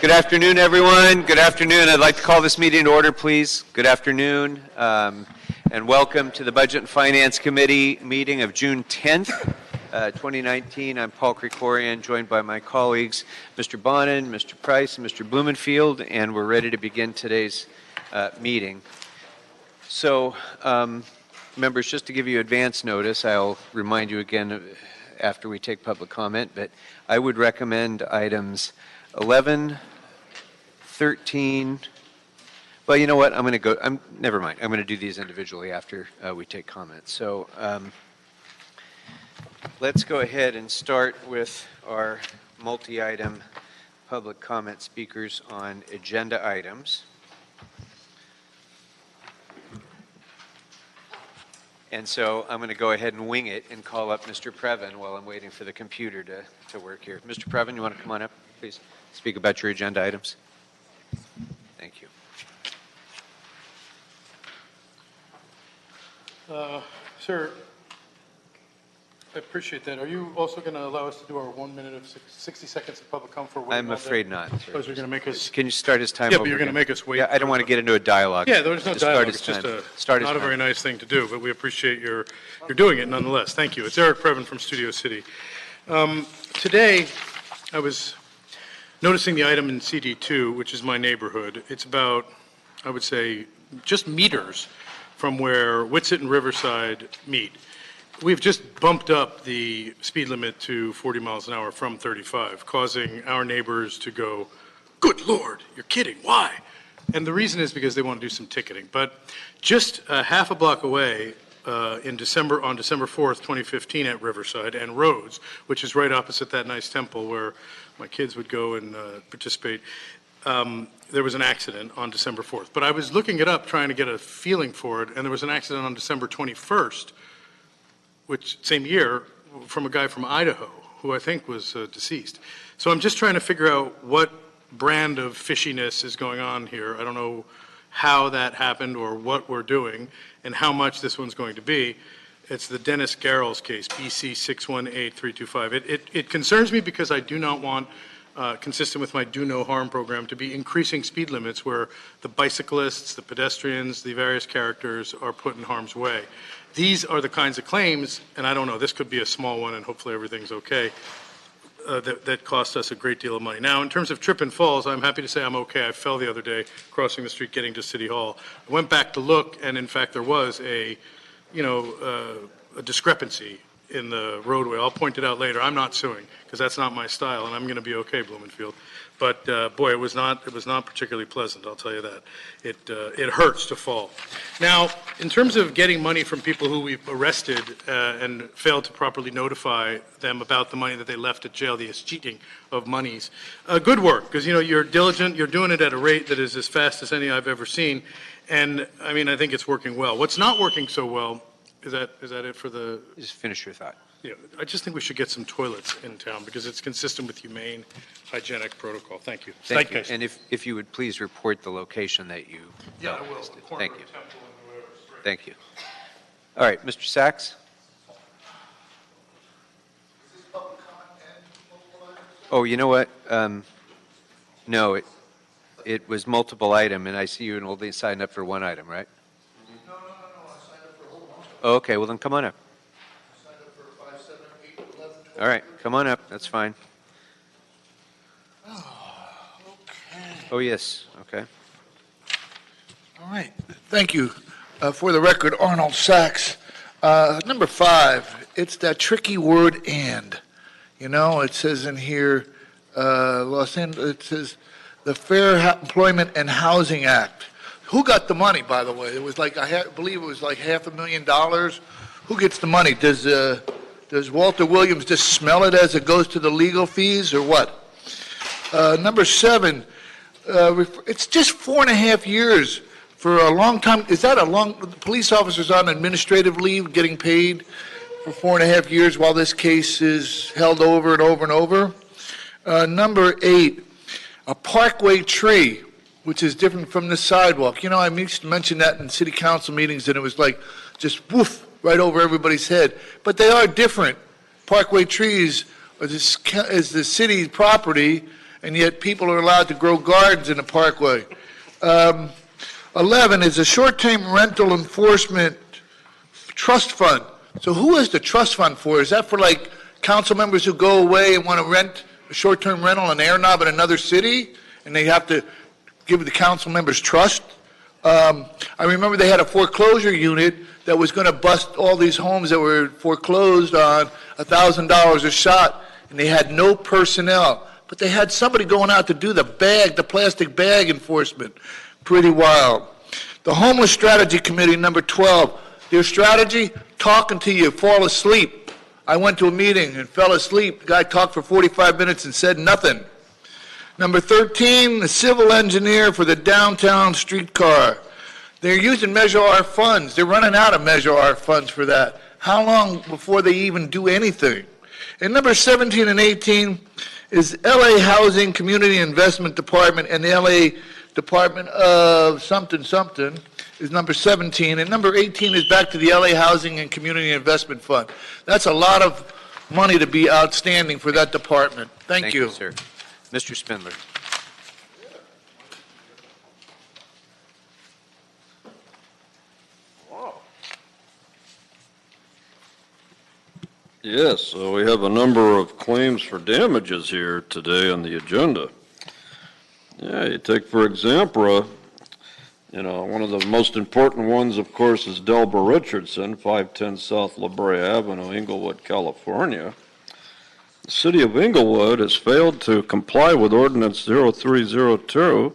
Good afternoon, everyone. Good afternoon. I'd like to call this meeting to order, please. Good afternoon, and welcome to the Budget and Finance Committee meeting of June 10th, 2019. I'm Paul Krikorian, joined by my colleagues, Mr. Bonin, Mr. Price, and Mr. Blumenfield, and we're ready to begin today's meeting. So, members, just to give you advance notice, I'll remind you again after we take public comment, but I would recommend items 11, 13, well, you know what, never mind. I'm going to do these individually after we take comments. So let's go ahead and start with our multi-item public comment speakers on agenda items. And so I'm going to go ahead and wing it and call up Mr. Previn while I'm waiting for the computer to work here. Mr. Previn, you want to come on up, please? Speak about your agenda items. Thank you. Sir, I appreciate that. Are you also going to allow us to do our 1 minute of 60 seconds of public comment for waiting? I'm afraid not, sir. Because you're going to make us... Can you start his time Yeah, over but you're going to again? make us wait. Yeah, I don't want to get into a dialogue. Yeah, there's no dialogue. It's just not a very nice thing to do, but we appreciate you're doing it nonetheless. Thank you. It's Eric Previn from Studio City. Today, I was noticing the item in CD2, which is my neighborhood. It's about, I would say, just meters from where Whitsett and Riverside meet. We've just bumped up the speed limit to 40 miles an hour from 35, causing our neighbors to go, "Good Lord, you're kidding, why?" And the reason is because they want to do some ticketing. But just half a block away on December 4th, 2015 at Riverside and Rhodes, which is right opposite that nice temple where my kids would go and participate, there was an accident on December 4th. But I was looking it up trying to get a feeling for it, and there was an accident on December 21st, which same year, from a guy from Idaho, who I think was deceased. So I'm just trying to figure out what brand of fishiness is going on here. I don't know how that happened or what we're doing and how much this one's going to be. It's the Dennis Garrels case, BC 618325. It concerns me because I do not want, consistent with my Do No Harm program, to be increasing speed limits where the bicyclists, the pedestrians, the various characters are put in harm's way. These are the kinds of claims, and I don't know, this could be a small one and hopefully everything's okay, that cost us a great deal of money. Now, in terms of trip and falls, I'm happy to say I'm okay. I fell the other day crossing the street getting to City Hall. I went back to look, and in fact there was a discrepancy in the roadway. I'll point it out later. I'm not suing because that's not my style, and I'm going to be okay, Blumenfield. But boy, it was not particularly pleasant. I'll tell you that. It hurts to fall. Now, in terms of getting money from people who we've arrested and failed to properly notify them about the money that they left at jail, the escheating of monies, good work, because you're diligent. You're doing it at a rate that is as fast as any I've ever seen, and I mean I think it's working well. What's not working so well is that it for the? Just finish your thought. Yeah, I just think we should get some toilets in town because it's consistent with humane, hygienic protocol. Thank you. Thank you. And if you would please report the location that you I will. listed. Thank you. Thank you. All right, Mr. Sachs. Oh, you know what? No, it was multiple item, and I see you only signed up for one item, right? No. I signed up for a whole bunch. Oh, okay, well then come on up. I signed up for 5, 7, 8, 11, 12. All right, come on up. That's fine. Okay. Oh, yes. Okay. All right. Thank you. For the record, Arnold Sachs. Number 5, it's that tricky word "and." It says in here, Los Angeles, it says the Fair Employment and Housing Act. Who got the money, by the way? It was like, I believe it was like $500,000. Who gets the money? Does Walter Williams just smell it as it goes to the legal fees, or what? Number 7, it's just 4.5 years for a long time. Is that police officers on administrative leave getting paid for 4.5 years while this case is held over and over and over? Number 8, a parkway tree, which is different from the sidewalk. I used to mention that in city council meetings, and it was like just woof, right over everybody's head. But they are different. Parkway trees is the city's property, and yet people are allowed to grow gardens in the parkway. 11 is a short-term rental enforcement trust fund. So who is the trust fund for? Is that for like council members who go away and want to rent a short-term rental in Air Knob in another city, and they have to give the council members trust? I remember they had a foreclosure unit that was going to bust all these homes that were foreclosed on $1,000 a shot, and they had no personnel. But they had somebody going out to do the plastic bag enforcement. Pretty wild. The Homeless Strategy Committee, number 12, their strategy, talk until you fall asleep. I went to a meeting and fell asleep. The guy talked for 45 minutes and said nothing. Number 13, the civil engineer for the downtown streetcar. They're using Measure R funds. They're running out of Measure R funds for that. How long before they even do anything? And number 17 and 18 is LA Housing Community Investment Department, and the LA Department of something is number 17, and number 18 is back to the LA Housing and Community Investment Fund. That's a lot of money to be outstanding for that department. Thank you. Sir. Mr. Spindler. Yes, so we have a number of claims for damages here today on the agenda. Yeah, you take, for example, one of the most important ones, of course, is Delbert Richardson, 510 South La Brea Avenue, Inglewood, California. The City of Inglewood has failed to comply with Ordinance 0302.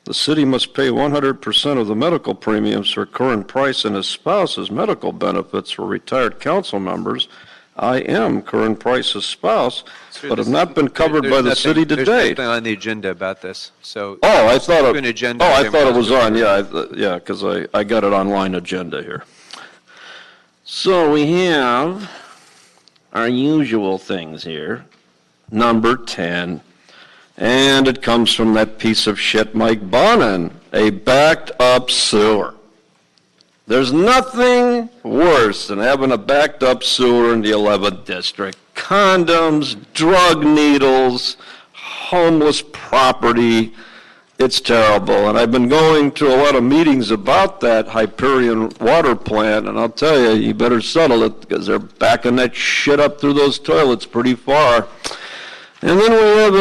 The city must pay 100% of the medical premiums for Curran Price and his spouse's medical benefits for retired council members. I am Curran Price's spouse, but have not been covered by the city to date. There's nothing on the agenda about this. So I thought it was on. Yeah, because I got it online agenda here. So we have our usual things here. Number 10, and it comes from that piece of shit, Mike Bonin, a backed up sewer. There's nothing worse than having a backed up sewer in the 11th district. Condoms, drug needles, homeless property. It's terrible. And I've been going to a lot of meetings about that Hyperion water plant, and I'll tell you, you better settle it because they're backing that shit up through those toilets pretty far. And then we have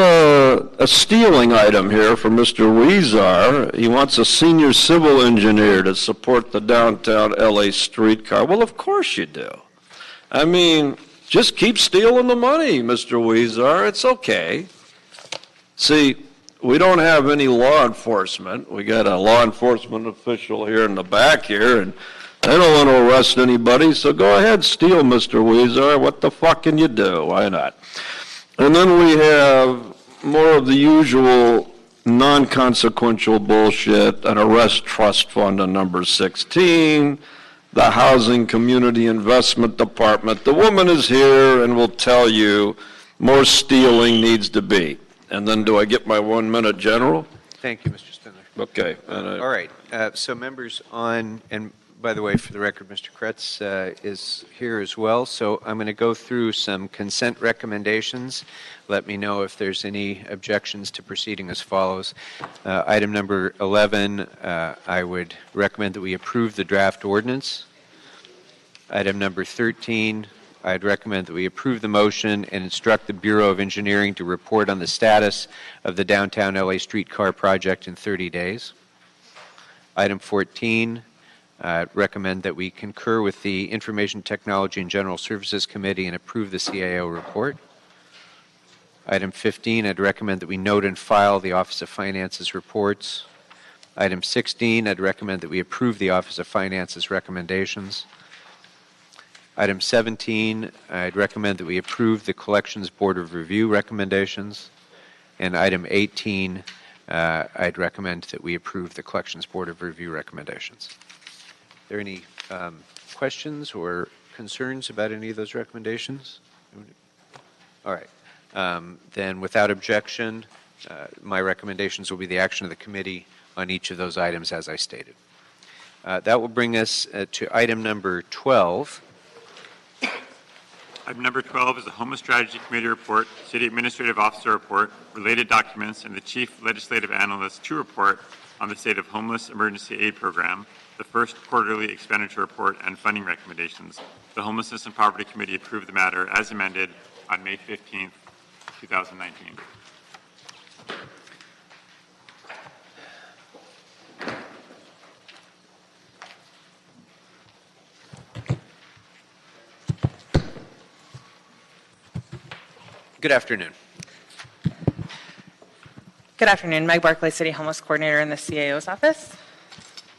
a stealing item here from Mr. Weezar. He wants a senior civil engineer to support the downtown LA streetcar. Well, of course you do. I mean, just keep stealing the money, Mr. Weezar. It's okay. See, we don't have any law enforcement. We got a law enforcement official here in the back here, and they don't want to arrest anybody, so go ahead, steal, Mr. Weezar. What the fuck can you do? Why not? And then we have more of the usual non-consequential bullshit, an arrest trust fund on number 16, the Housing Community Investment Department. The woman is here and will tell you more stealing needs to be. And then do I get my 1 minute, General? Thank you, Mr. Spindler. Okay. All right. So members on, and by the way, for the record, Mr. Kretz is here as well. So I'm going to go through some consent recommendations. Let me know if there's any objections to proceeding as follows. Item number 11, I would recommend that we approve the draft ordinance. Item number 13, I'd recommend that we approve the motion and instruct the Bureau of Engineering to report on the status of the downtown LA streetcar project in 30 days. Item 14, recommend that we concur with the Information Technology and General Services Committee and approve the CAO report. Item 15, I'd recommend that we note and file the Office of Finance's reports. Item 16, I'd recommend that we approve the Office of Finance's recommendations. Item 17, I'd recommend that we approve the Collections Board of Review recommendations. And item 18, I'd recommend that we approve the Collections Board of Review recommendations. Are there any questions or concerns about any of those recommendations? All right. Then without objection, my recommendations will be the action of the committee on each of those items as I stated. That will bring us to item number 12. Item number 12 is the Homeless Strategy Committee report, City Administrative Officer report, related documents, and the Chief Legislative Analyst 2 report on the State of Homeless Emergency Aid Program, the first quarterly expenditure report, and funding recommendations. The Homelessness and Poverty Committee approved the matter as amended on May 15th, 2019. Good afternoon. Good afternoon. Meg Barclay, City Homeless Coordinator in the CAO's office.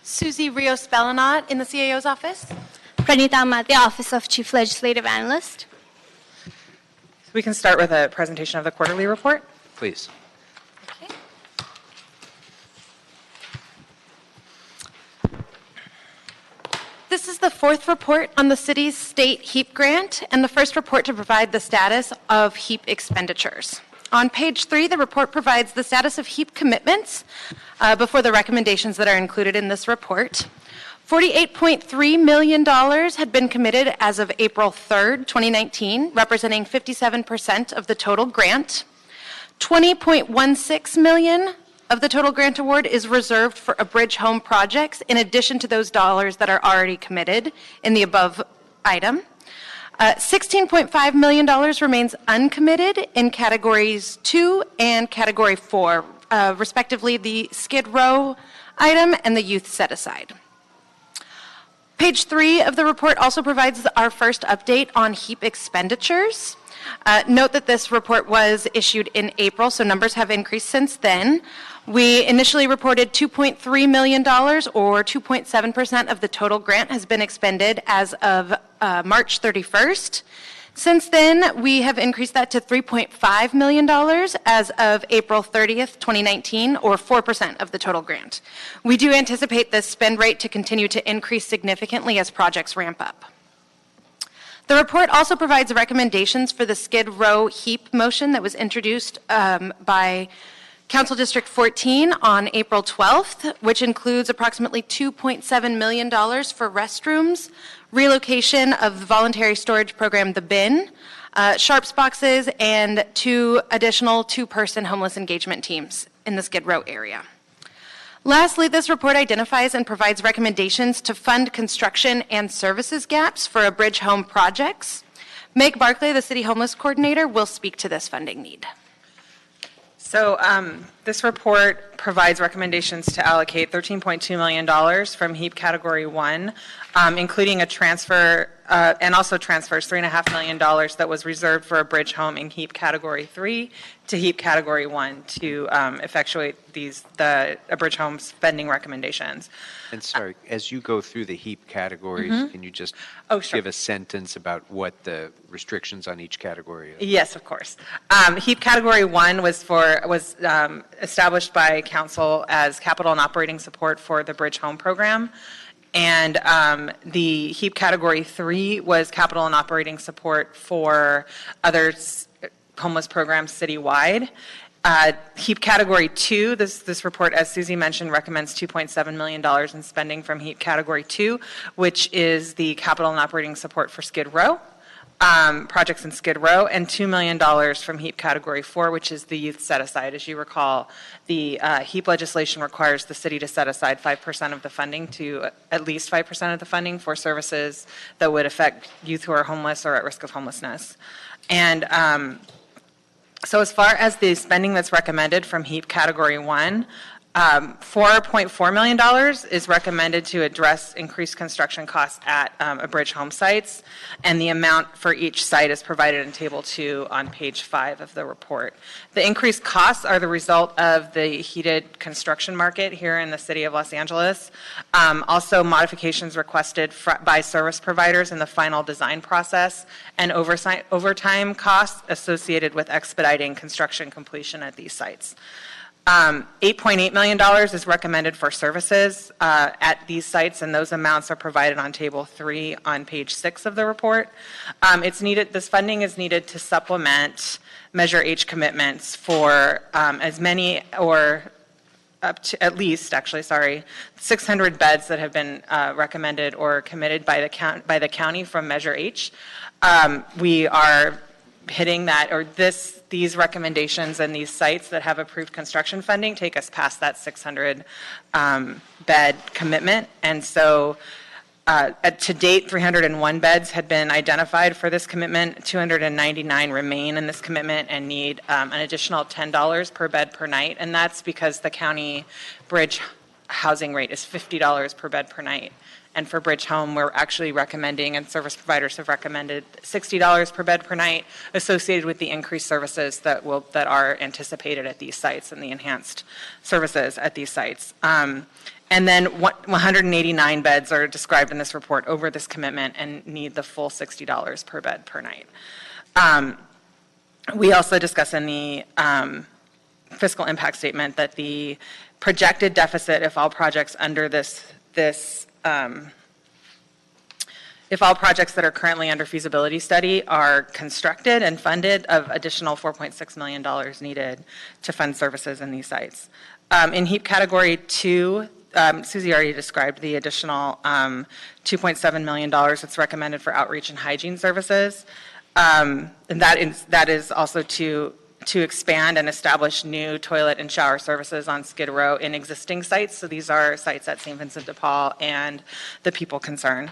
Susie Rios-Bellinot in the CAO's office. Pranita Amatya, Office of Chief Legislative Analyst. We can start with a presentation of the quarterly report. Please. Okay. This is the fourth report on the city's state Heap grant and the first report to provide the status of Heap expenditures. On page 3, the report provides the status of Heap commitments before the recommendations that are included in this report. $48.3 million had been committed as of April 3rd, 2019, representing 57% of the total grant. $20.16 million of the total grant award is reserved for Abridge Home projects, in addition to those dollars that are already committed in the above item. $16.5 million remains uncommitted in categories 2 and category 4, respectively the Skid Row item and the youth set aside. Page 3 of the report also provides our first update on Heap expenditures. Note that this report was issued in April, so numbers have increased since then. We initially reported $2.3 million, or 2.7% of the total grant has been expended as of March 31st. Since then, we have increased that to $3.5 million as of April 30th, 2019, or 4% of the total grant. We do anticipate this spend rate to continue to increase significantly as projects ramp up. The report also provides recommendations for the Skid Row Heap motion that was introduced by Council District 14 on April 12th, which includes approximately $2.7 million for restrooms, relocation of the voluntary storage program, the bin, sharps boxes, and 2 additional 2-person homeless engagement teams in the Skid Row area. Lastly, this report identifies and provides recommendations to fund construction and services gaps for Abridge Home projects. Meg Barclay, the City Homeless Coordinator, will speak to this funding need. So this report provides recommendations to allocate $13.2 million from Heap Category 1, including a transfer, and also transfers $3.5 million that was reserved for Abridge Home in Heap Category 3 to Heap Category 1 to effectuate the Abridge Home spending recommendations. And sorry, as you go through the Heap categories, can you just give a sentence about what the restrictions on each category is? Yes, of course. Heap Category 1 was established by Council as capital and operating support for the Bridge Home program. And the Heap Category 3 was capital and operating support for other homeless programs citywide. Heap Category 2, this report, as Susie mentioned, recommends $2.7 million in spending from Heap Category 2, which is the capital and operating support for Skid Row, projects in Skid Row, and $2 million from Heap Category 4, which is the youth set-aside. As you recall, the Heap legislation requires the city to set aside 5% of the funding to at least 5% of the funding for services that would affect youth who are homeless or at risk of homelessness. And so as far as the spending that's recommended from Heap Category 1, $4.4 million is recommended to address increased construction costs at Abridge Home sites, and the amount for each site is provided in Table 2 on page 5 of the report. The increased costs are the result of the heated construction market here in the city of Los Angeles. Also, modifications requested by service providers in the final design process, and overtime costs associated with expediting construction completion at these sites. $8.8 million is recommended for services at these sites, and those amounts are provided on Table 3 on page 6 of the report. This funding is needed to supplement Measure H commitments for as many or at least, actually, sorry, 600 beds that have been recommended or committed by the county from Measure H. We are hitting that, or these recommendations and these sites that have approved construction funding take us past that 600 bed commitment. And so to date, 301 beds had been identified for this commitment. 299 remain in this commitment and need an additional $10 per bed per night. And that's because the county bridge housing rate is $50 per bed per night. And for Bridge Home, we're actually recommending, and service providers have recommended, $60 per bed per night associated with the increased services that are anticipated at these sites and the enhanced services at these sites. And then 189 beds are described in this report over this commitment and need the full $60 per bed per night. We also discuss in the fiscal impact statement that the projected deficit, if all projects under if all projects that are currently under feasibility study are constructed and funded, of additional $4.6 million needed to fund services in these sites. In Heap Category 2, Susie already described the additional $2.7 million that's recommended for outreach and hygiene services. And that is also to expand and establish new toilet and shower services on Skid Row in existing sites. So these are sites at St. Vincent de Paul and the People Concern.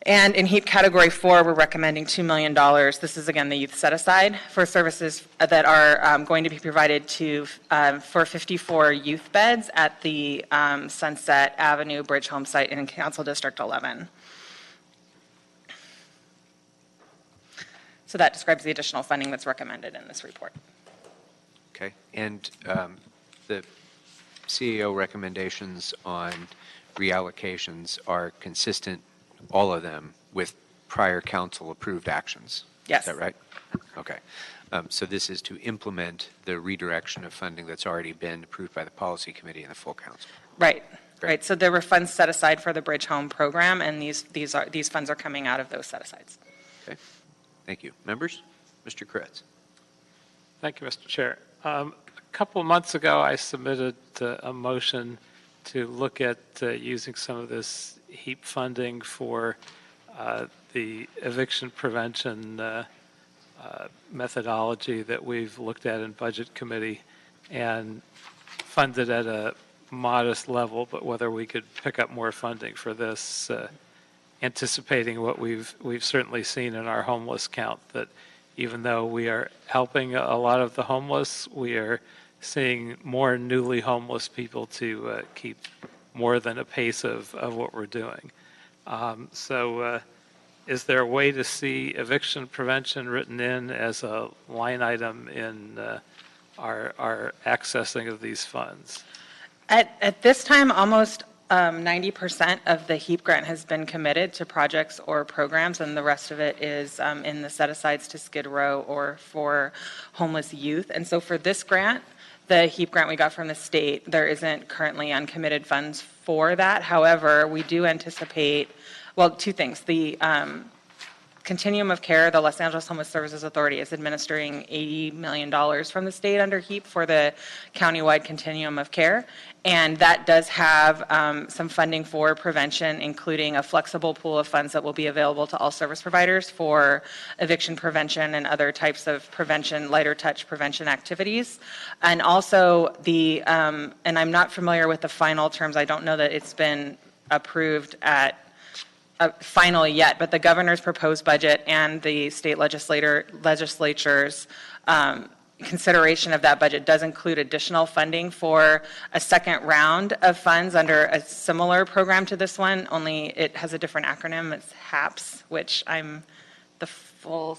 And in Heap Category 4, we're recommending $2 million. This is, again, the youth set-aside for services that are going to be provided for 54 youth beds at the Sunset Avenue Bridge Home site in Council District 11. So that describes the additional funding that's recommended in this report. Okay. And the CEO recommendations on reallocations are consistent, all of them, with prior council-approved actions? Yes. Is that right? Okay. So this is to implement the redirection of funding that's already been approved by the policy committee and the full council? Right. Great. Right. So there were funds set aside for the Bridge Home program, and these funds are coming out of those set-asides. Okay. Thank you. Members? Mr. Kretz. Thank you, Mr. Chair. A couple of months ago, I submitted a motion to look at using some of this Heap funding for the eviction prevention methodology that we've looked at in Budget Committee and funded at a modest level, but whether we could pick up more funding for this, anticipating what we've certainly seen in our homeless count, that even though we are helping a lot of the homeless, we are seeing more newly homeless people to keep more than a pace of what we're doing. So is there a way to see eviction prevention written in as a line item in our accessing of these funds? At this time, almost 90% of the HEAP grant has been committed to projects or programs, and the rest of it is in the set-asides to Skid Row or for homeless youth. And so for this grant, the HEAP grant we got from the state, there isn't currently uncommitted funds for that. However, we do anticipate, well, two things. The Continuum of Care, the Los Angeles Homeless Services Authority, is administering $80 million from the state under HEAP for the countywide Continuum of Care. And that does have some funding for prevention, including a flexible pool of funds that will be available to all service providers for eviction prevention and other types of prevention, lighter touch prevention activities. And also and I'm not familiar with the final terms. I don't know that it's been approved at final yet, but the governor's proposed budget and the state legislature's consideration of that budget does include additional funding for a second round of funds under a similar program to this one, only it has a different acronym. It's HAPS, which the full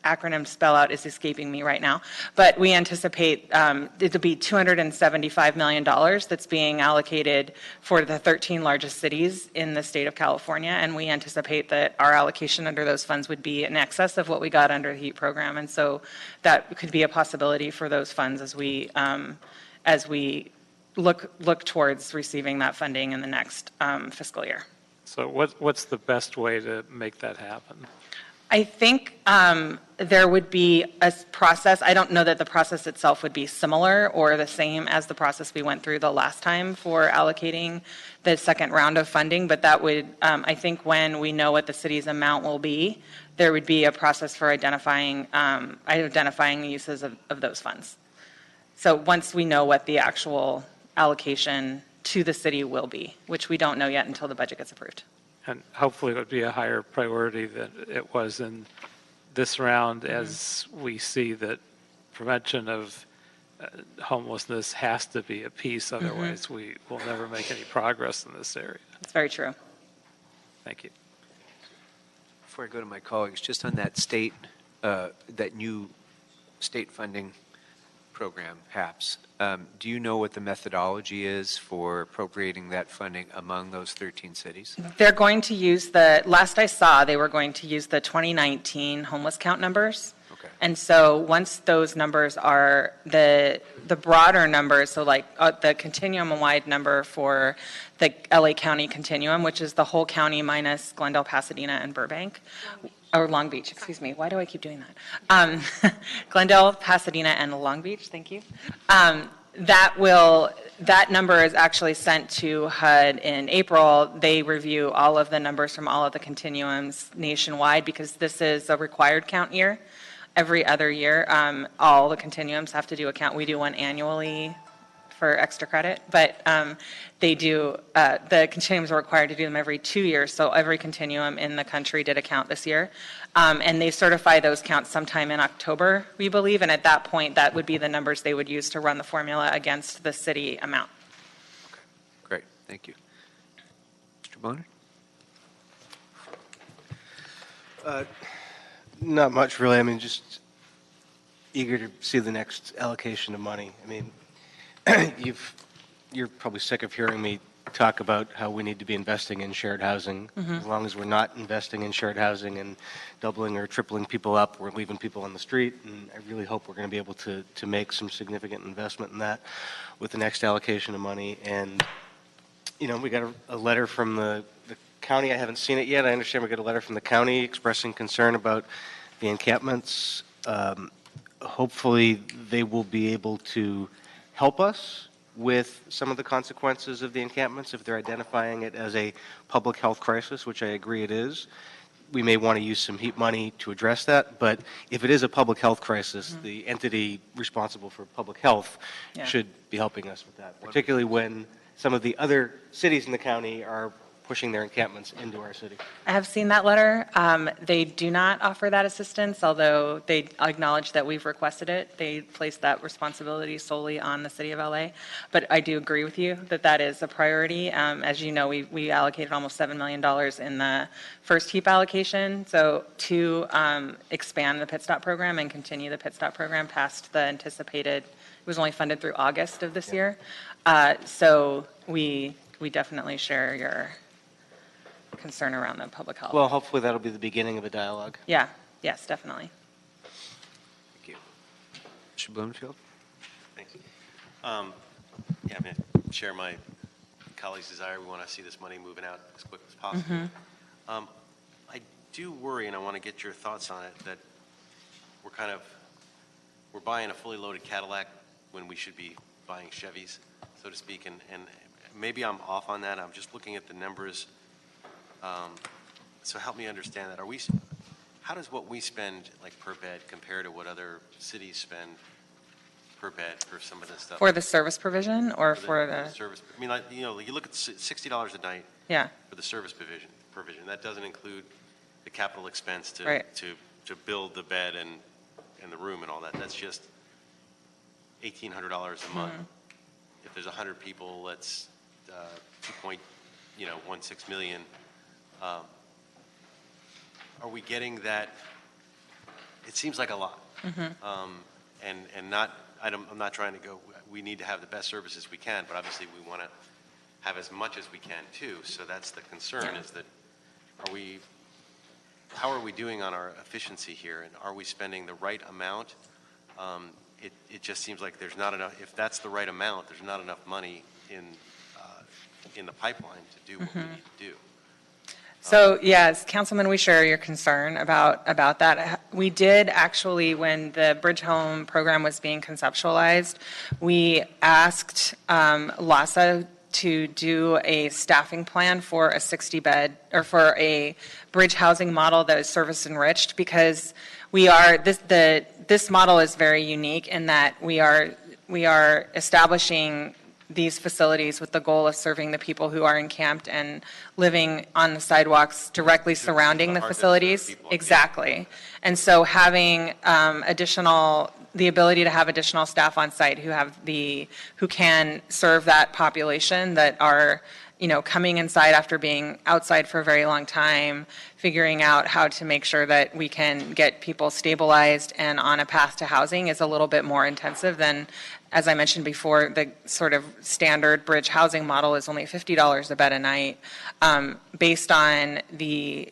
acronym spell out is escaping me right now. But we anticipate it'll be $275 million that's being allocated for the 13 largest cities in the state of California, and we anticipate that our allocation under those funds would be in excess of what we got under the HEAP program, and so that could be a possibility for those funds as we look towards receiving that funding in the next fiscal year. So what's the best way to make that happen? I think there would be a process. I don't know that the process itself would be similar or the same as the process we went through the last time for allocating the second round of funding, but that would, I think when we know what the city's amount will be, there would be a process for identifying the uses of those funds. So once we know what the actual allocation to the city will be, which we don't know yet until the budget gets approved. And hopefully it would be a higher priority than it was in this round, as we see that prevention of homelessness has to be a piece, otherwise we will never make any progress in this area. That's very true. Thank you. Before I go to my colleagues, just on that that new state funding program, HAPS, do you know what the methodology is for appropriating that funding among those 13 cities? They're going to use last I saw, they were going to use the 2019 homeless count numbers. Okay. And so once those numbers are the broader numbers, so like the continuum-wide number for the LA County continuum, which is the whole county minus Glendale, Pasadena, and Burbank. Or Long Beach, excuse me. Why do I keep doing that? Glendale, Pasadena, and Long Beach, thank you. That number is actually sent to HUD in April. They review all of the numbers from all of the continuums nationwide because this is a required count year. Every other year, all the continuums have to do a count. We do one annually for extra credit, but they do, the continuums are required to do them every 2 years, so every continuum in the country did a count this year. And they certify those counts sometime in October, we believe, and at that point, that would be the numbers they would use to run the formula against the city amount. Okay, great, thank you. Mr. Bonner? Not much, really. I mean, just eager to see the next allocation of money. I mean, you're probably sick of hearing me talk about how we need to be investing in shared housing. As long as we're not investing in shared housing and doubling or tripling people up, we're leaving people on the street. And I really hope we're going to be able to make some significant investment in that with the next allocation of money. And, you know, we got a letter from the county. I haven't seen it yet. I understand we got a letter from the county expressing concern about the encampments. Hopefully they will be able to help us with some of the consequences of the encampments if they're identifying it as a public health crisis, which I agree it is. We may want to use some Heap money to address that, but if it is a public health crisis, the entity responsible for public health should be helping us with that, particularly when some of the other cities in the county are pushing their encampments into our city. I have seen that letter. They do not offer that assistance, although they acknowledge that we've requested it. They place that responsibility solely on the city of LA. But I do agree with you that that is a priority. As you know, we allocated almost $7 million in the first Heap allocation. So to expand the pit stop program and continue the pit stop program past the anticipated, it was only funded through August of this year. So we definitely share your concern around the public health. Well, hopefully that'll be the beginning of a dialogue. Yeah, yes, definitely. Thank you. Mr. Bloomfield? Thanks. I'm going to share my colleagues' desire. We want to see this money moving out as quick as possible. I do worry, and I want to get your thoughts on it, that we're buying a fully loaded Cadillac when we should be buying Chevys, so to speak, and maybe I'm off on that. I'm just looking at the numbers. So help me understand that. How does what we spend like per bed compare to what other cities spend per bed for some of this stuff? For the service provision or for the service? I mean, like, you know, you look at $60 a night for the service provision. That doesn't include the capital expense to build the bed and the room and all that. That's just $1,800 a month. If there's 100 people, that's 2.16 million. Are we getting that? It seems like a lot. And not, I'm not trying to go, we need to have the best services we can, but obviously we want to have as much as we can too. So that's the concern is that how are we doing on our efficiency here? And are we spending the right amount? It just seems like there's not enough, if that's the right amount, there's not enough money in the pipeline to do what we need to do. So yes, Councilman, we share your concern about that. We did actually, when the Bridge Home program was being conceptualized, we asked LASA to do a staffing plan for a 60-bed or for a bridge housing model that is service enriched, because this model is very unique in that we are establishing these facilities with the goal of serving the people who are encamped and living on the sidewalks directly surrounding the facilities. Exactly. And so having the ability to have additional staff on site who can serve that population that are, coming inside after being outside for a very long time, figuring out how to make sure that we can get people stabilized and on a path to housing is a little bit more intensive than, as I mentioned before, the sort of standard bridge housing model is only $50 a bed a night. Based on the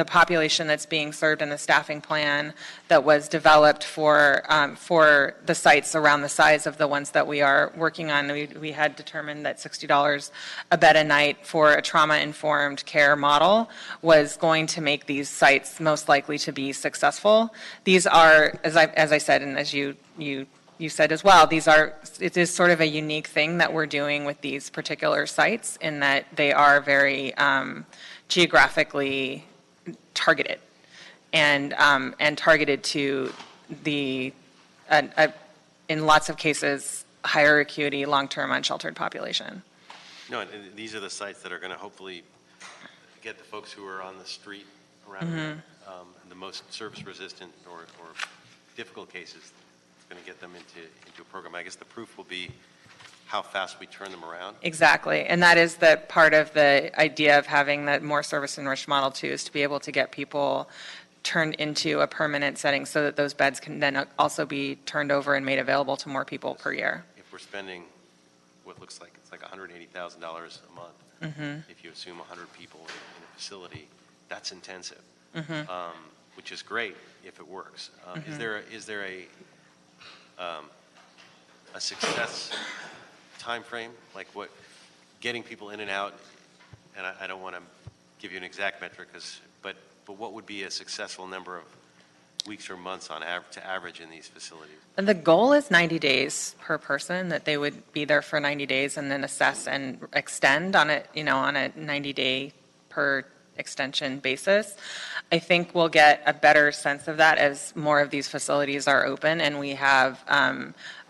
population that's being served in the staffing plan that was developed for the sites around the size of the ones that we are working on, we had determined that $60 a bed a night for a trauma-informed care model was going to make these sites most likely to be successful. These are, as I said, and as you said as well, it is sort of a unique thing that we're doing with these particular sites in that they are very geographically targeted and targeted to in lots of cases, higher acuity, long-term unsheltered population. No, and these are the sites that are going to hopefully get the folks who are on the street around the most service-resistant or difficult cases. Going to get them into a program. I guess the proof will be how fast we turn them around. Exactly, and that is the part of the idea of having the more service-enriched model too, is to be able to get people turned into a permanent setting so that those beds can then also be turned over and made available to more people per year. If we're spending what looks like it's like $180,000 a month, if you assume 100 people in a facility, that's intensive, which is great if it works. Is there a success time frame, like what getting people in and out? And I don't want to give you an exact metric, but what would be a successful number of weeks or months to average in these facilities? And the goal is 90 days per person, that they would be there for 90 days and then assess and extend on a 90-day per extension basis. I think we'll get a better sense of that as more of these facilities are open, and we have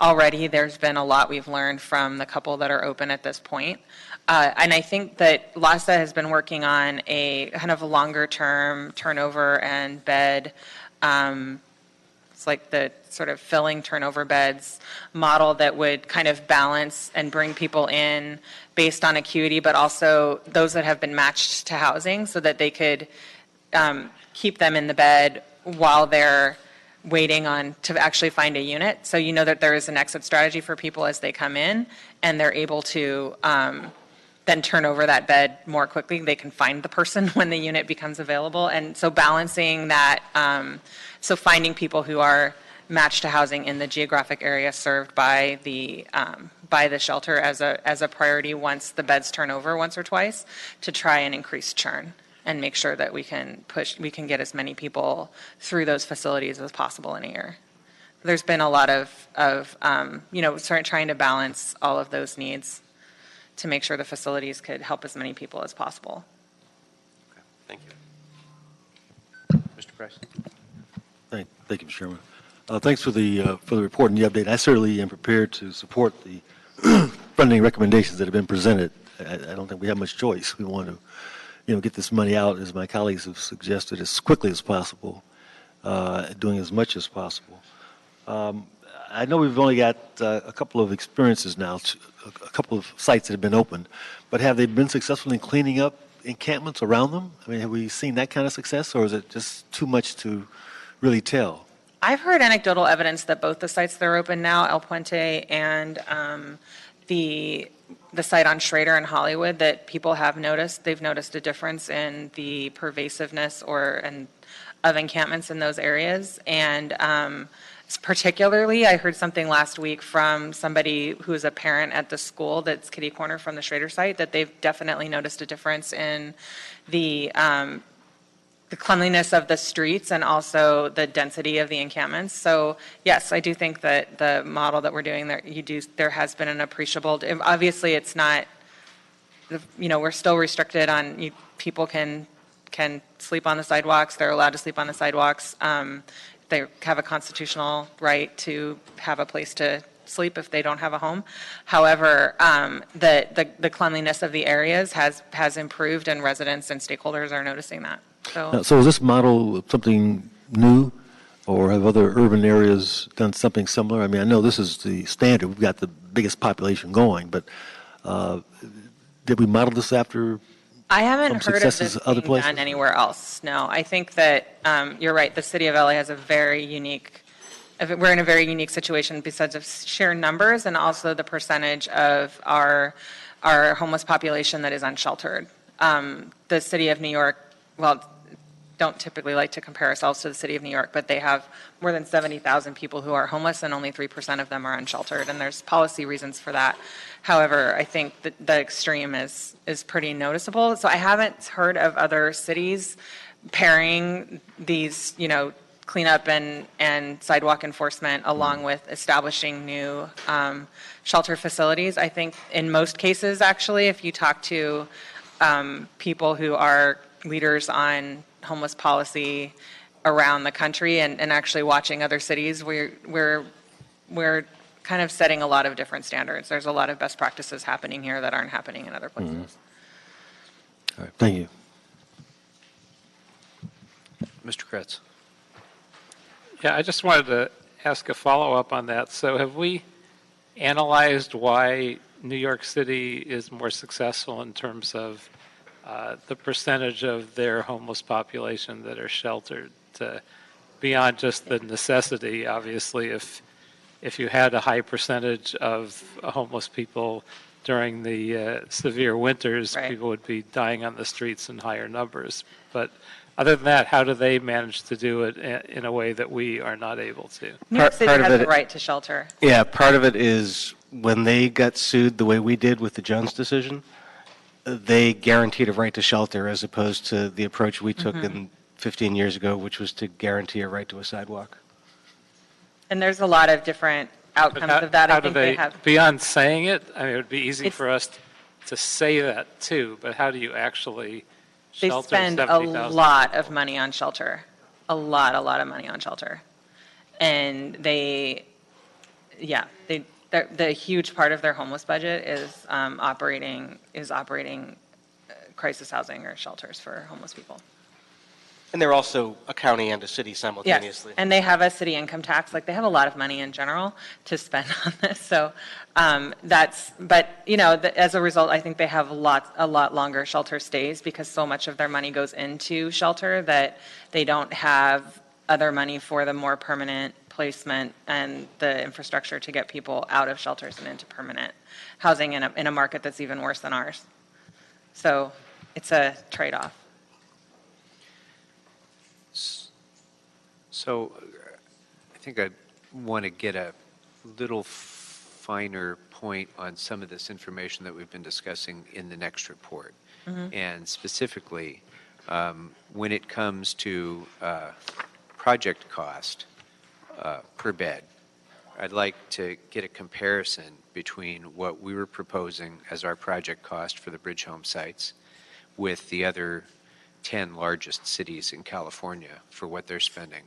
already, there's been a lot we've learned from the couple that are open at this point. And I think that LASA has been working on a kind of a longer-term turnover and bed, it's like the sort of filling turnover beds model that would kind of balance and bring people in based on acuity, but also those that have been matched to housing so that they could keep them in the bed while they're waiting to actually find a unit. So you know that there is an exit strategy for people as they come in, and they're able to then turn over that bed more quickly. They can find the person when the unit becomes available. And so balancing that, so finding people who are matched to housing in the geographic area served by the shelter as a priority once the beds turn over once or twice, to try and increase churn and make sure that we can get as many people through those facilities as possible in a year. There's been a lot of trying to balance all of those needs to make sure the facilities could help as many people as possible. Okay, thank you. Mr. Price. Thank you, Mr. Chairman. Thanks for the report and the update. I certainly am prepared to support the funding recommendations that have been presented. I don't think we have much choice. We want to, get this money out, as my colleagues have suggested, as quickly as possible, doing as much as possible. I know we've only got a couple of experiences now, a couple of sites that have been opened, but have they been successful in cleaning up encampments around them? I mean, have we seen that kind of success, or is it just too much to really tell? I've heard anecdotal evidence that both the sites that are open now, El Puente and the site on Schrader and Hollywood, that people have noticed. They've noticed a difference in the pervasiveness of encampments in those areas. And particularly, I heard something last week from somebody who's a parent at the school that's kitty corner from the Schrader site, that they've definitely noticed a difference in the cleanliness of the streets and also the density of the encampments. So yes, I do think that the model that we're doing there has been an appreciable, obviously it's not, we're still restricted on, people can sleep on the sidewalks, they're allowed to sleep on the sidewalks. They have a constitutional right to have a place to sleep if they don't have a home. However, the cleanliness of the areas has improved, and residents and stakeholders are noticing that. So is this model something new, or have other urban areas done something similar? I mean, I know this is the standard. We've got the biggest population going, but did we model this after I haven't heard of this other being done anywhere else. No, I think that you're right. The city of LA has we're in a very unique situation because of sheer numbers and also the percentage of our homeless population that is unsheltered. The city of New York, don't typically like to compare ourselves to the city of New York, but they have more than 70,000 people who are homeless, and only 3% of them are unsheltered, and there's policy reasons for that. However, I think that the extreme is pretty noticeable. So I haven't heard of other cities pairing these, cleanup and sidewalk enforcement along with establishing new shelter facilities. I think in most cases, actually, if you talk to people who are leaders on homeless policy around the country and actually watching other cities, we're kind of setting a lot of different standards. There's a lot of best practices happening here that aren't happening in other places. All right, thank you. Mr. Kretz. Yeah, I just wanted to ask a follow-up on that. So have we analyzed why New York City is more successful in terms of the percentage of their homeless population that are sheltered, beyond just the necessity? Obviously, if you had a high percentage of homeless people during the severe winters, Right. people would be dying on the streets in higher numbers. But other than that, how do they manage to do it in a way that we are not able to? New York City has the right to shelter. Yeah, part of it is when they got sued the way we did with the Jones decision, they guaranteed a right to shelter as opposed to the approach we took in 15 years ago, which was to guarantee a right to a sidewalk. And there's a lot of different outcomes of that. I think they have. Beyond saying it, I mean, it would be easy for us to say that too, but how do you actually They shelter spend 70,000? a lot of money on shelter, a lot of money on shelter. And the huge part of their homeless budget is operating crisis housing or shelters for homeless people. And they're also a county and a city simultaneously. Yes, and they have a city income tax. Like, they have a lot of money in general to spend on this. So as a result, I think they have a lot longer shelter stays because so much of their money goes into shelter that they don't have other money for the more permanent placement and the infrastructure to get people out of shelters and into permanent housing in a market that's even worse than ours. So it's a trade-off. So I think I want to get a little finer point on some of this information that we've been discussing in the next report. And specifically, when it comes to project cost per bed, I'd like to get a comparison between what we were proposing as our project cost for the Bridge Home sites with the other 10 largest cities in California for what they're spending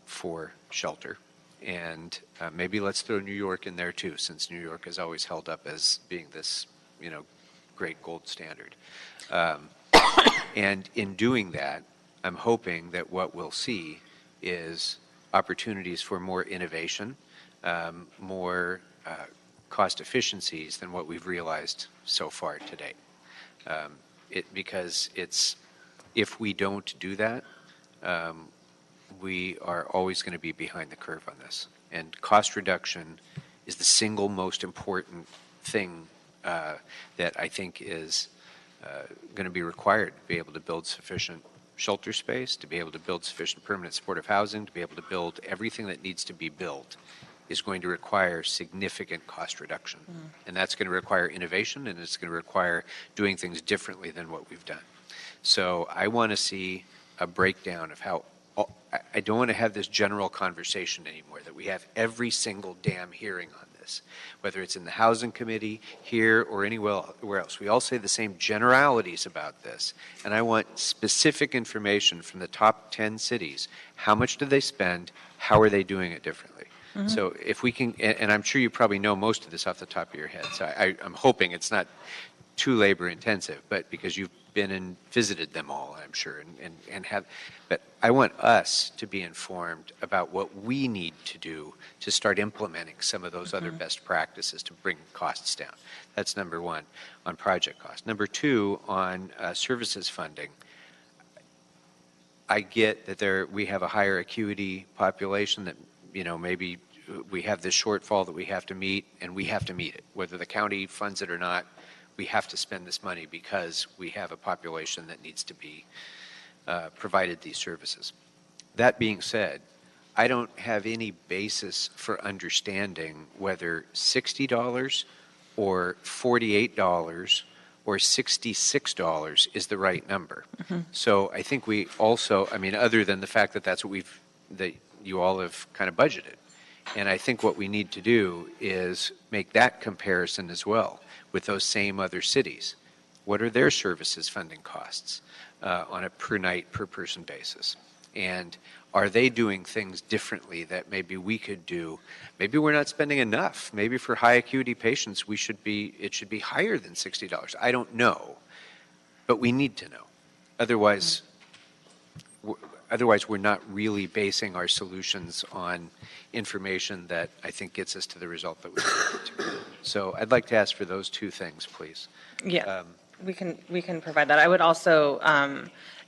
for shelter. And maybe let's throw New York in there too, since New York has always held up as being this, great gold standard. And in doing that, I'm hoping that what we'll see is opportunities for more innovation, more cost efficiencies than what we've realized so far to date. Because if we don't do that, we are always going to be behind the curve on this. And cost reduction is the single most important thing that I think is going to be required to be able to build sufficient shelter space, to be able to build sufficient permanent supportive housing, to be able to build everything that needs to be built, is going to require significant cost reduction. And that's going to require innovation, and it's going to require doing things differently than what we've done. So I want to see a breakdown of how, I don't want to have this general conversation anymore, that we have every single damn hearing on this, whether it's in the Housing Committee, here, or anywhere else. We all say the same generalities about this, and I want specific information from the top 10 cities. How much do they spend? How are they doing it differently? So if we can, and I'm sure you probably know most of this off the top of your head, so I'm hoping it's not too labor intensive, but because you've been and visited them all, I'm sure, and have, but I want us to be informed about what we need to do to start implementing some of those other best practices to bring costs down. That's number one on project cost. Number two, on services funding. I get that we have a higher acuity population, that maybe we have this shortfall that we have to meet, and we have to meet it. Whether the county funds it or not, we have to spend this money because we have a population that needs to be provided these services. That being said, I don't have any basis for understanding whether $60 or $48 or $66 is the right number. So I think we also, other than the fact that that's what that you all have kind of budgeted. And I think what we need to do is make that comparison as well with those same other cities. What are their services funding costs on a per night, per person basis? And are they doing things differently that maybe we could do? Maybe we're not spending enough. Maybe for high acuity patients, it should be higher than $60. I don't know, but we need to know. Otherwise, we're not really basing our solutions on information that I think gets us to the result that we want to. So I'd like to ask for those two things, please. Yeah, we can provide that. I would also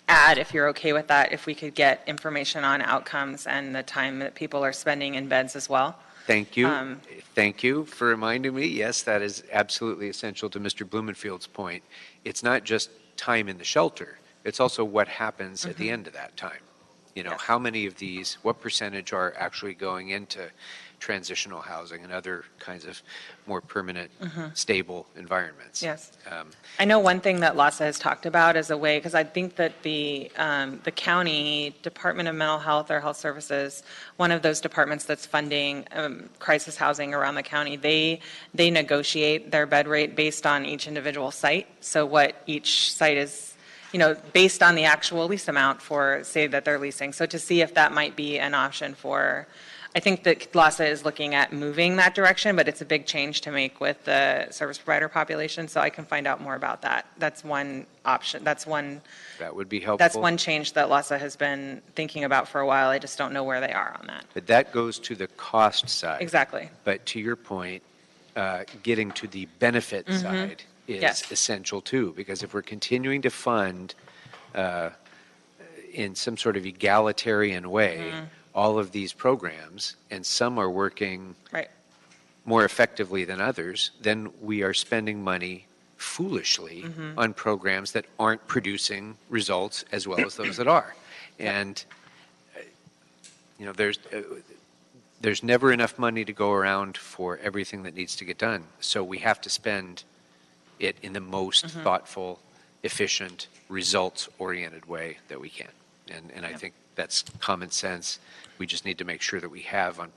add, if you're okay with that, if we could get information on outcomes and the time that people are spending in beds as well. Thank you. Thank you for reminding me. Yes, that is absolutely essential to Mr. Blumenfield's point. It's not just time in the shelter. It's also what happens at the end of that time. How many of these, what percentage are actually going into transitional housing and other kinds of more permanent, stable environments? Yes. I know one thing that LASA has talked about as a way, because I think that the county Department of Mental Health or Health Services, one of those departments that's funding crisis housing around the county, they negotiate their bed rate based on each individual site. So what each site is, based on the actual lease amount for, say, that they're leasing. So to see if that might be an option for, I think that LASA is looking at moving that direction, but it's a big change to make with the service provider population, so I can find out more about that. That's one option. That would be helpful. That's one change that LASA has been thinking about for a while. I just don't know where they are on that. But that goes to the cost side. Exactly. But to your point, getting to the benefit side is essential too, because if we're continuing to fund in some sort of egalitarian way all of these programs, and some are working more effectively than others, then we are spending money foolishly on programs that aren't producing results as well as those that are. And there's never enough money to go around for everything that needs to get done. So we have to spend it in the most thoughtful, efficient, results-oriented way that we can. And I think that's common sense. We just need to make sure that we have on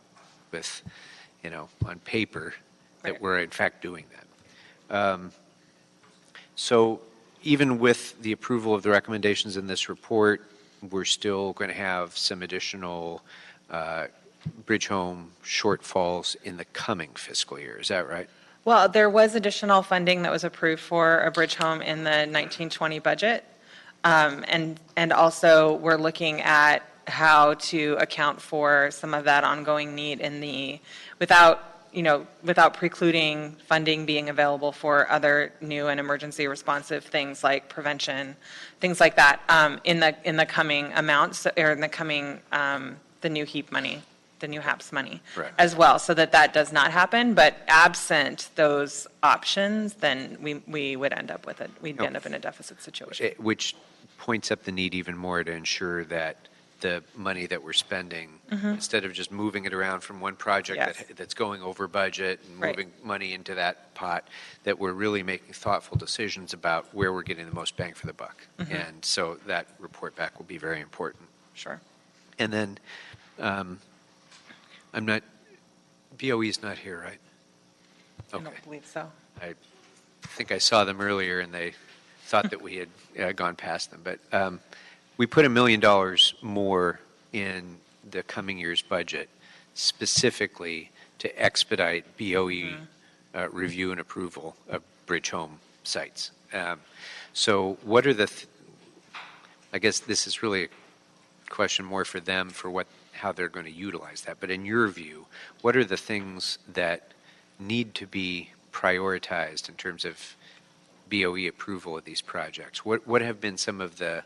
paper that we're in fact doing that. So even with the approval of the recommendations in this report, we're still going to have some additional bridge home shortfalls in the coming fiscal year. Is that right? Well, there was additional funding that was approved for a bridge home in the 1920 budget. And also we're looking at how to account for some of that ongoing need without precluding funding being available for other new and emergency responsive things like prevention, things like that, in the coming amounts, or in the coming, the new Heap money, the new HAPS money as well, so that does not happen. But absent those options, then we would end up with we'd end up in a deficit situation. Which points up the need even more to ensure that the money that we're spending, instead of just moving it around from one project that's going over budget and moving money into that pot, that we're really making thoughtful decisions about where we're getting the most bang for the buck. And so that report back will be very important. Sure. And then BOE's not here, right? I don't believe so. I think I saw them earlier and they thought that we had gone past them. But we put $1 million more in the coming year's budget specifically to expedite BOE review and approval of bridge home sites. So what are I guess this is really a question more for them for how they're going to utilize that. But in your view, what are the things that need to be prioritized in terms of BOE approval of these projects? What have been some of the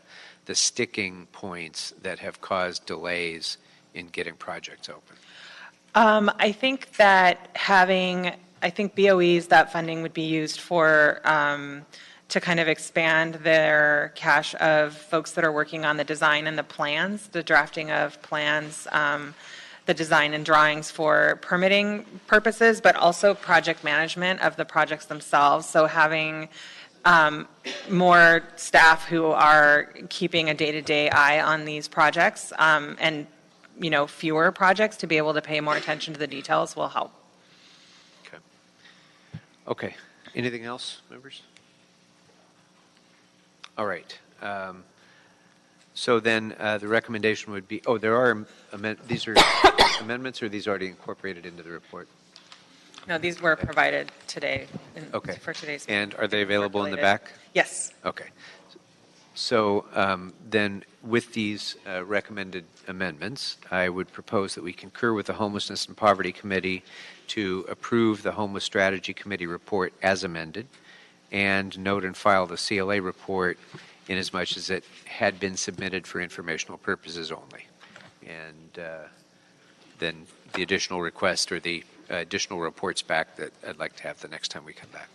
sticking points that have caused delays in getting projects open? I think that BOEs, that funding would be used for to kind of expand their cache of folks that are working on the design and the plans, the drafting of plans, the design and drawings for permitting purposes, but also project management of the projects themselves. So having more staff who are keeping a day-to-day eye on these projects and fewer projects to be able to pay more attention to the details will help. Okay. Anything else, members? All right. So then the recommendation would be, there are, these are amendments, or are these already incorporated into the report? No, these were provided today for today's meeting. And are they available in the back? Yes. Okay. So then with these recommended amendments, I would propose that we concur with the Homelessness and Poverty Committee to approve the Homeless Strategy Committee report as amended, and note and file the CLA report in as much as it had been submitted for informational purposes only. And then the additional request or the additional reports back that I'd like to have the next time we come back.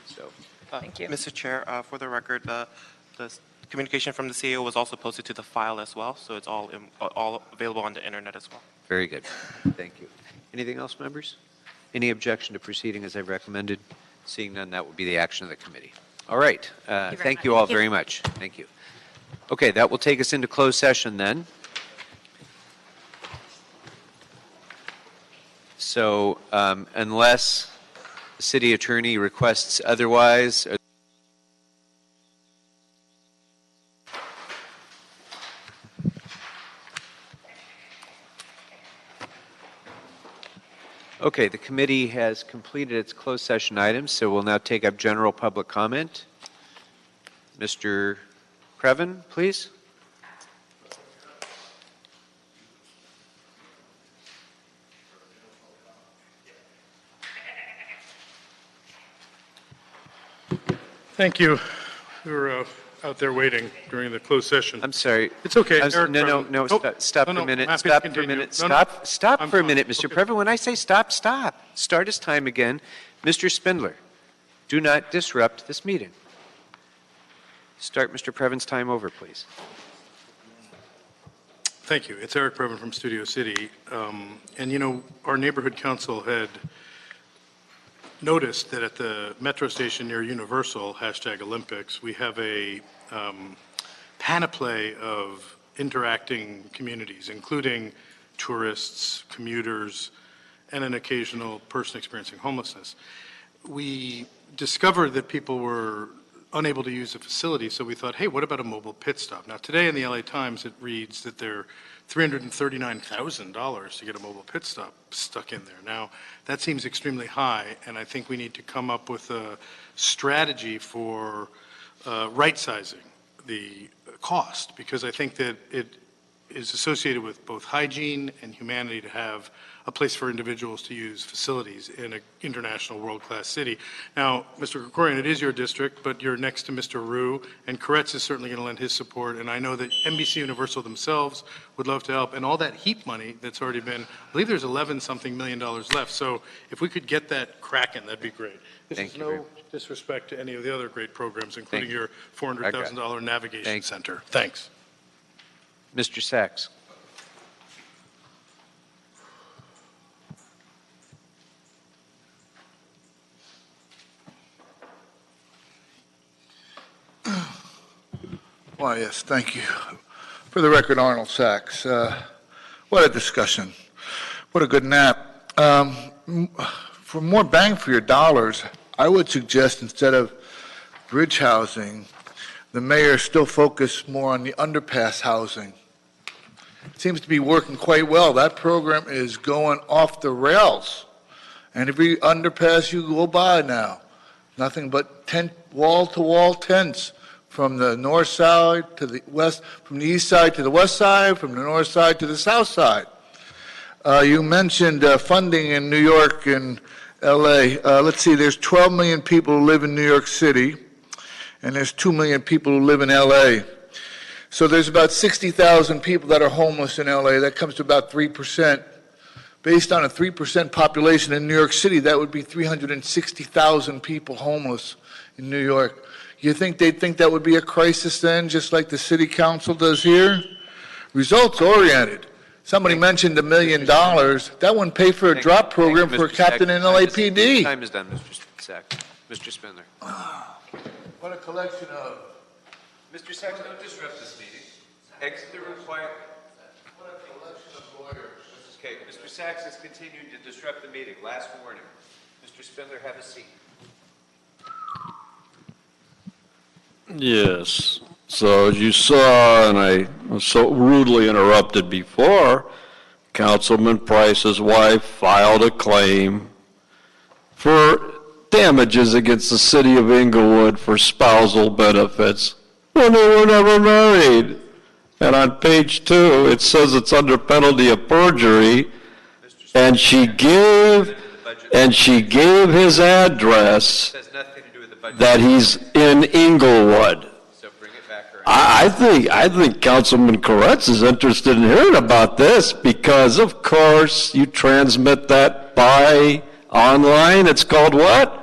So, thank you. Mr. Chair, for the record, the communication from the CEO was also posted to the file as well, so it's all available on the internet as well. Very good. Thank you. Anything else, members? Any objection to proceeding as I've recommended? Seeing none, that will be the action of the committee. All right. Thank you all very much. Thank you. Okay, that will take us into closed session then. So unless the city attorney requests otherwise, okay, the committee has completed its closed session items, so we'll now take up general public comment. Mr. Previn, please. Thank you. We were out there waiting during the closed session. I'm sorry. It's okay. No, stop for a minute. Stop for a minute. Stop for a minute, Mr. Previn. When I say stop, stop. Start his time again. Mr. Spindler, do not disrupt this meeting. Start Mr. Previn's time over, please. Thank you. It's Eric Previn from Studio City. And our neighborhood council had noticed that at the metro station near Universal, #Olympics, we have a panoply of interacting communities, including tourists, commuters, and an occasional person experiencing homelessness. We discovered that people were unable to use the facility, so we thought, hey, what about a mobile pit stop? Now, today in the LA Times, it reads that they're $339,000 to get a mobile pit stop stuck in there. Now, that seems extremely high, and I think we need to come up with a strategy for right-sizing the cost, because I think that it is associated with both hygiene and humanity to have a place for individuals to use facilities in an international world-class city. Now, Mr. Krikorian, it is your district, but you're next to Mr. Rue, and Koretz is certainly going to lend his support, and I know that NBC Universal themselves would love to help, and all that Heap money that's already been, I believe there's 11-something million dollars left, so if we could get that cracking, that'd be great. This is no disrespect to any of the other great programs, including your $400,000 navigation center. Thanks. Mr. Sachs. Why, yes, thank you. For the record, Arnold Sachs. What a discussion. What a good nap. For more bang for your dollars, I would suggest instead of bridge housing, the mayor still focus more on the underpass housing. It seems to be working quite well. That program is going off the rails. And every underpass you go by now, nothing but wall-to-wall tents from the north side to the west, from the east side to the west side, from the north side to the south side. You mentioned funding in New York and LA. Let's see, there's 12 million people who live in New York City, and there's 2 million people who live in LA. So there's about 60,000 people that are homeless in LA. That comes to about 3%. Based on a 3% population in New York City, that would be 360,000 people homeless in New York. You think they'd think that would be a crisis then, just like the city council does here? Results-oriented. Somebody mentioned $1 million. That wouldn't pay for a drop program for a captain in LAPD. Time is done, Mr. Sachs. Mr. Spindler. What a collection of... Mr. Sachs, don't disrupt this meeting. Exit the room quietly. What a collection of lawyers. Okay, Mr. Sachs has continued to disrupt the meeting. Last warning. Mr. Spindler, have a seat. Yes. So as you saw, and I was so rudely interrupted before, Councilman Price's wife filed a claim for damages against the city of Inglewood for spousal benefits when they were never married. And on page 2, it says it's under penalty of perjury, and she gave his address that he's in Inglewood. I think Councilman Koretz is interested in hearing about this because, of course, you transmit that by online. It's called what?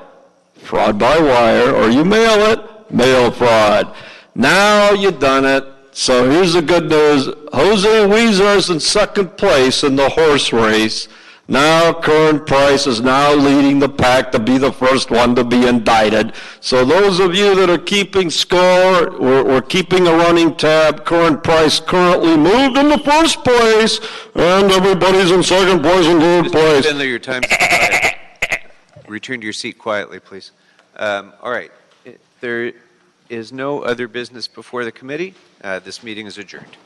Fraud by wire, or you mail it, mail fraud. Now you've done it. So here's the good news. Jose Weezer's in second place in the horse race. Now Curran Price is now leading the pack to be the first one to be indicted. So those of you that are keeping score, we're keeping a running tab. Curran Price currently moved in the first place, and everybody's in second place and third place. Mr. Spindler, your time's expired. Return to your seat quietly, please. All right. There is no other business before the committee. This meeting is adjourned.